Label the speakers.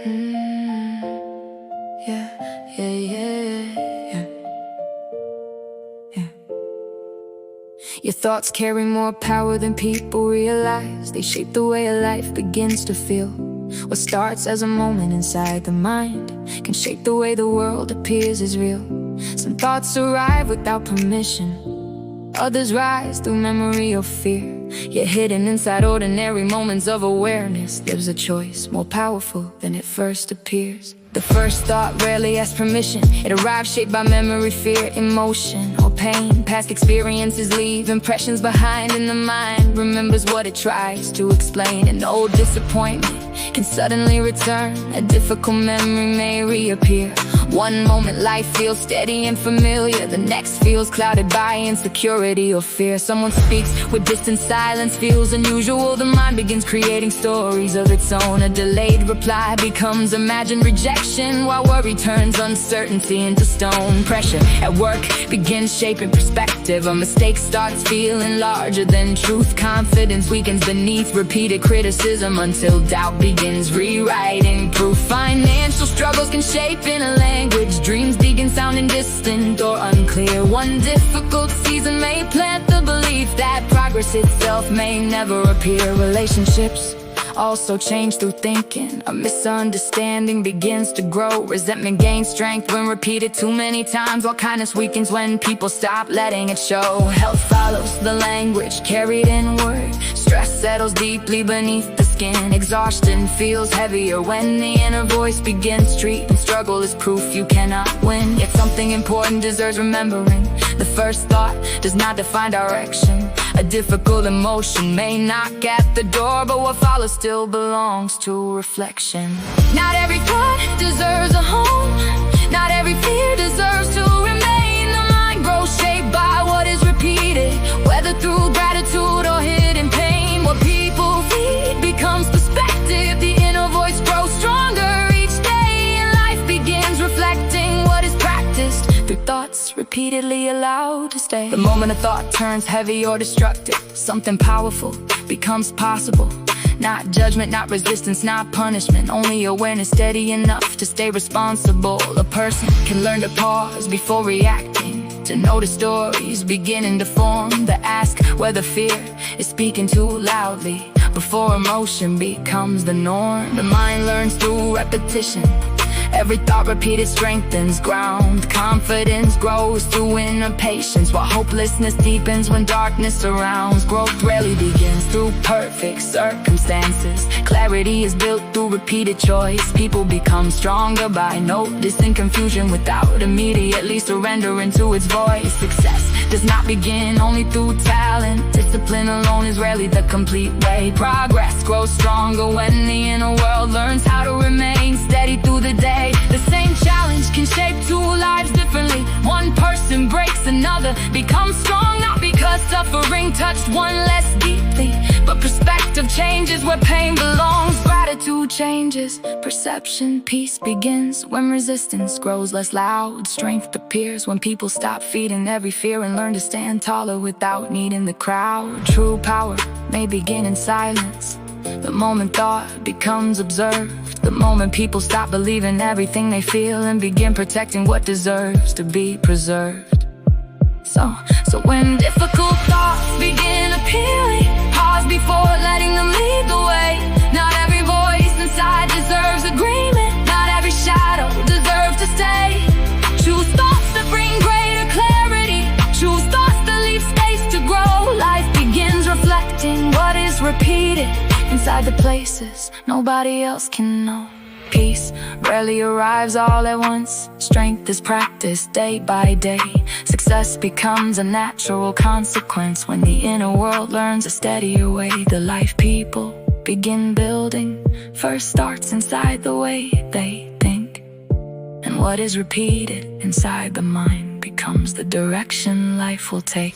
Speaker 1: Mm, yeah, yeah, yeah, yeah, yeah. Your thoughts carry more power than people realize. They shape the way a life begins to feel. What starts as a moment inside the mind can shape the way the world appears as real. Some thoughts arrive without permission, others rise through memory or fear. Yet hidden inside ordinary moments of awareness lives a choice more powerful than it first appears. The first thought rarely asks permission. It arrives shaped by memory, fear, emotion, or pain. Past experiences leave impressions behind, and the mind remembers what it tries to explain. An old disappointment can suddenly return. A difficult memory may reappear. One moment life feels steady and familiar, the next feels clouded by insecurity or fear. Someone speaks with distant silence, feels unusual. The mind begins creating stories of its own. A delayed reply becomes imagined rejection, while worry turns uncertainty into stone. Pressure at work begins shaping perspective. A mistake starts feeling larger than truth. Confidence weakens beneath repeated criticism, until doubt begins rewriting proof. Financial struggles can shape in a language. Dreams begin sounding distant or unclear. One difficult season may plant the belief that progress itself may never appear. Relationships also change through thinking. A misunderstanding begins to grow. Resentment gains strength when repeated too many times, while kindness weakens when people stop letting it show. Health follows the language carried inward. Stress settles deeply beneath the skin. Exhaustion feels heavier when the inner voice begins treating struggle as proof you cannot win. Yet something important deserves remembering. The first thought does not define direction. A difficult emotion may knock at the door, but what follows still belongs to reflection. Not every thought deserves a home. Not every fear deserves to remain. The mind grows shaped by what is repeated, whether through gratitude or hidden pain. What people feed becomes perspective. The inner voice grows stronger each day, and life begins reflecting what is practiced through thoughts repeatedly allowed to stay. The moment a thought turns heavy or destructive, something powerful becomes possible. Not judgment, not resistance, not punishment, only awareness steady enough to stay responsible. A person can learn to pause before reacting, to notice stories beginning to form, to ask whether fear is speaking too loudly before emotion becomes the norm. The mind learns through repetition. Every thought repeated strengthens ground. Confidence grows through inner patience, while hopelessness deepens when darkness surrounds. Growth rarely begins through perfect circumstances. Clarity is built through repeated choice. People become stronger by noticing confusion without immediately surrendering to its voice. Success does not begin only through talent. Discipline alone is rarely the complete way. Progress grows stronger when the inner world learns how to remain steady through the day. The same challenge can shape two lives differently. One person breaks, another becomes strong, not because suffering touched one less deeply, but perspective changes where pain belongs. Gratitude changes perception. Peace begins when resistance grows less loud. Strength appears when people stop feeding every fear and learn to stand taller without needing the crowd. True power may begin in silence. The moment thought becomes observed, the moment people stop believing everything they feel and begin protecting what deserves to be preserved. So when difficult thoughts begin appealing, pause before letting them lead the way. Not every voice inside deserves agreement. Not every shadow deserves to stay. Choose thoughts that bring greater clarity. Choose thoughts that leave space to grow. Life begins reflecting what is repeated inside the places nobody else can know. Peace rarely arrives all at once. Strength is practiced day by day. Success becomes a natural consequence when the inner world learns a steadier way. The life people begin building first starts inside the way they think, and what is repeated inside the mind becomes the direction life will take.